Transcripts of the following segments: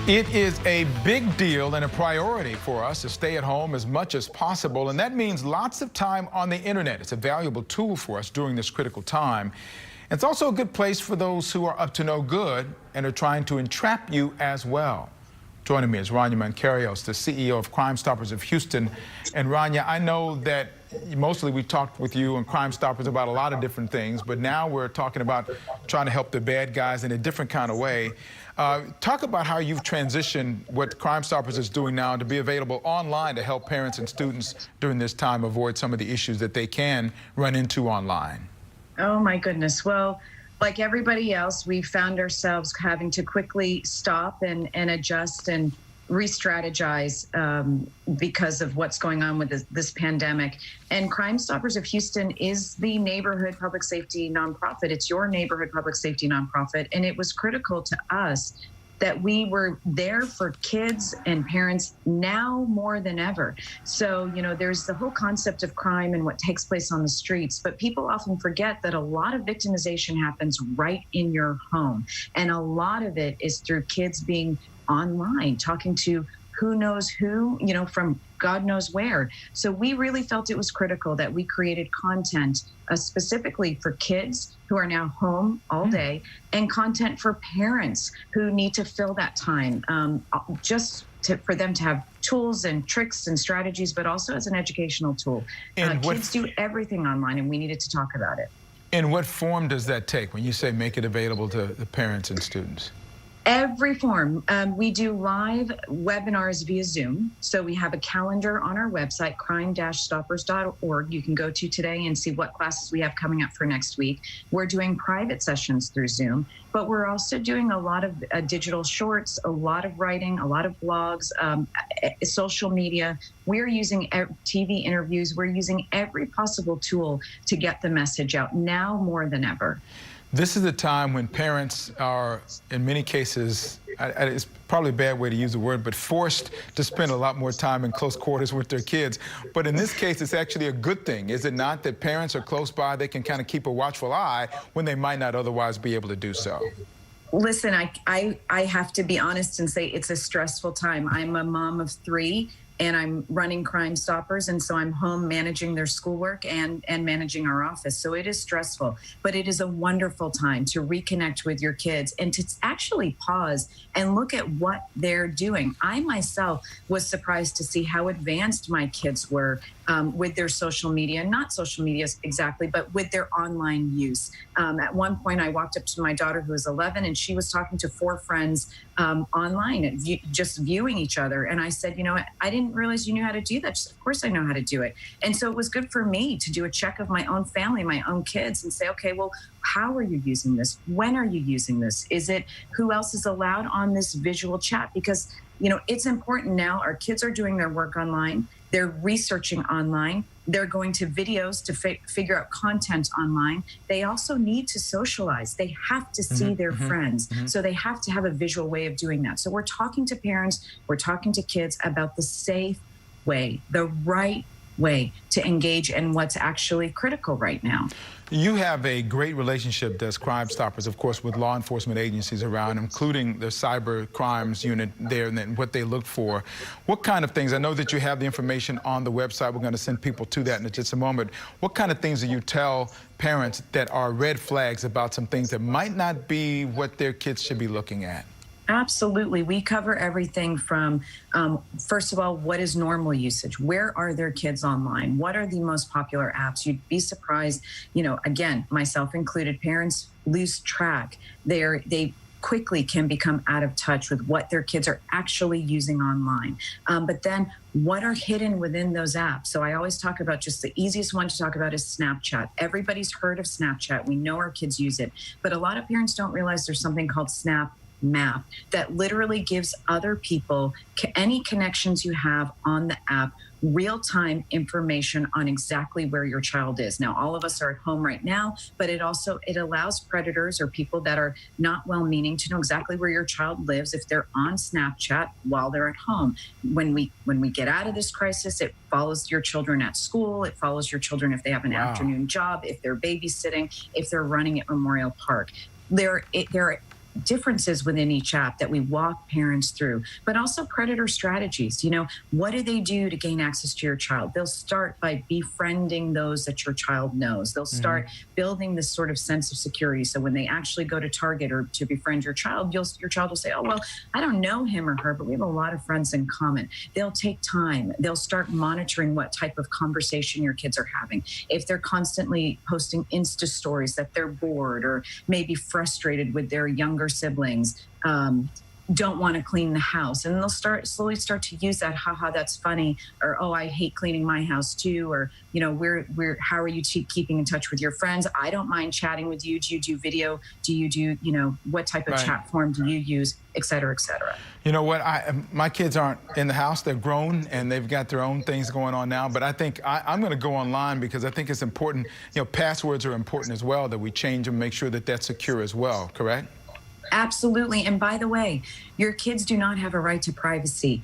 It is a big deal and a priority for us to stay at home as much as possible, and that means lots of time on the internet. It's a valuable tool for us during this critical time. It's also a good place for those who are up to no good and are trying to entrap you as well. Joining me is Rania Mankarious, the CEO of Crime Stoppers of Houston. And Rania, I know that mostly we talked with you and Crime Stoppers about a lot of different things, but now we're talking about trying to help the bad guys in a different kind of way. Talk about how you've transitioned what Crime Stoppers is doing now to be available online to help parents and students during this time avoid some of the issues that they can run into online. Oh my goodness. Well, like everybody else, we found ourselves having to quickly stop and adjust and re-strategize because of what's going on with this pandemic. And Crime Stoppers of Houston is the neighborhood public safety nonprofit. It's your neighborhood public safety nonprofit. And it was critical to us that we were there for kids and parents now more than ever. So, you know, there's the whole concept of crime and what takes place on the streets, but people often forget that a lot of victimization happens right in your home. And a lot of it is through kids being online, talking to who knows who, you know, from God knows where. So we really felt it was critical that we created content specifically for kids who are now home all day and content for parents who need to fill that time for them to have tools and tricks and strategies, but also as an educational tool. And kids do everything online, and we needed to talk about it. And what form does that take when you say make it available to the parents and students? Every form. We do live webinars via Zoom. So we have a calendar on our website, crime-stoppers.org. You can go to today and see what classes we have coming up for next week. We're doing private sessions through Zoom, but we're also doing a lot of digital shorts, a lot of writing, a lot of blogs, social media. We're using TV interviews. We're using every possible tool to get the message out now more than ever. This is a time when parents are, in many cases, it's probably a bad way to use the word, but forced to spend a lot more time in close quarters with their kids. But in this case, it's actually a good thing, is it not? That parents are close by, they can kind of keep a watchful eye when they might not otherwise be able to do so. Listen, I have to be honest and say it's a stressful time. I'm a mom of 3. And I'm running Crime Stoppers, and so I'm home managing their schoolwork and managing our office. So it is stressful, but it is a wonderful time to reconnect with your kids and to actually pause and look at what they're doing. I myself was surprised to see how advanced my kids were with their social media, not social media exactly, but with their online use. At one point, I walked up to my daughter who was 11, and she was talking to 4 friends online, and just viewing each other. And I said, you know, I didn't realize you knew how to do that. She said, of course I know how to do it. And so it was good for me to do a check of my own family, my own kids, and say, okay, well, how are you using this? When are you using this? Is it who else is allowed on this visual chat? Because, you know, it's important now. Our kids are doing their work online. They're researching online. They're going to videos to figure out content online. They also need to socialize. They have to see their friends. So they have to have a visual way of doing that. So we're talking to parents, we're talking to kids about the safe way, the right way to engage in what's actually critical right now. You have a great relationship as Crime Stoppers, of course, with law enforcement agencies around, including the cyber crimes unit there and what they look for. What kind of things? I know that you have the information on the website. We're going to send people to that in just a moment. What kind of things do you tell parents that are red flags about some things that might not be what their kids should be looking at? Absolutely. We cover everything from, first of all, what is normal usage? Where are their kids online? What are the most popular apps? You'd be surprised, you know, again, myself included, parents lose track. They quickly can become out of touch with what their kids are actually using online. But then what are hidden within those apps? So I always talk about, just the easiest one to talk about is Snapchat. Everybody's heard of Snapchat. We know our kids use it. But a lot of parents don't realize there's something called Snap Map that literally gives other people any connections you have on the app real-time information on exactly where your child is. Now, all of us are at home right now, but it allows predators or people that are not well-meaning to know exactly where your child lives if they're on Snapchat while they're at home. When we get out of this crisis, it follows your children at school. It follows your children if they have an afternoon job, if they're babysitting, if they're running at Memorial Park. There are differences within each app that we walk parents through, but also predator strategies. You know, what do they do to gain access to your child? They'll start by befriending those that your child knows. They'll start building this sort of sense of security. So when they actually go to Target or to befriend your child, your child will say, oh, well, I don't know him or her, but we have a lot of friends in common. They'll take time. They'll start monitoring what type of conversation your kids are having. If they're constantly posting Insta stories that they're bored or maybe frustrated with their younger siblings, don't want to clean the house, and they'll slowly start to use that, haha, that's funny, or oh, I hate cleaning my house too, or you know, how are you keeping in touch with your friends? I don't mind chatting with you. Do you do video? Do you do, you know, what type of chat form do you use, et cetera, et cetera? You know what, my kids aren't in the house. They're grown and they've got their own things going on now, but I think I'm going to go online because I think it's important. You know, passwords are important as well, that we change them, make sure that that's secure as well, correct? Absolutely. And by the way, your kids do not have a right to privacy.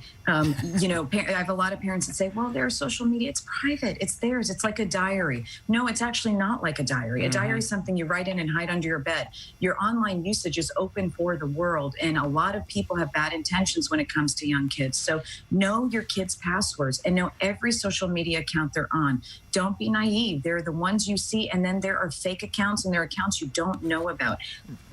You know, I have a lot of parents that say, well, their social media, it's private. It's theirs. It's like a diary. No, it's actually not like a diary. A diary is something you write in and hide under your bed. Your online usage is open for the world. And a lot of people have bad intentions when it comes to young kids. So know your kids' passwords and know every social media account they're on. Don't be naive. They're the ones you see. And then there are fake accounts and there are accounts you don't know about.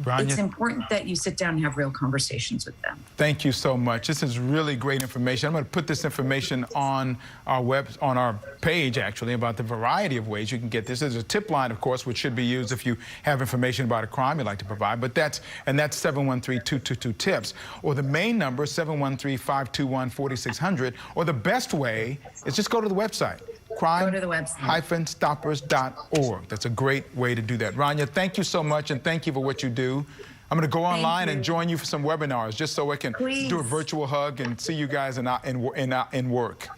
Rania, it's important that you sit down and have real conversations with them. Thank you so much. This is really great information. I'm going to put this information on our page, actually, about the variety of ways you can get this. There's a tip line, of course, which should be used if you have information about a crime you'd like to provide. But that's 713-222-TIPS, or the main number 713-521-4600. Or the best way is just go to the website. crime-stoppers.org. That's a great way to do that. Rania, thank you so much, and thank you for what you do. I'm going to go online and join you for some webinars just so I can do a virtual hug and see you guys in work.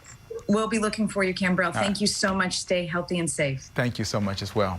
We'll be looking for you, Cambrell. Thank you so much. Stay healthy and safe. Thank you so much as well.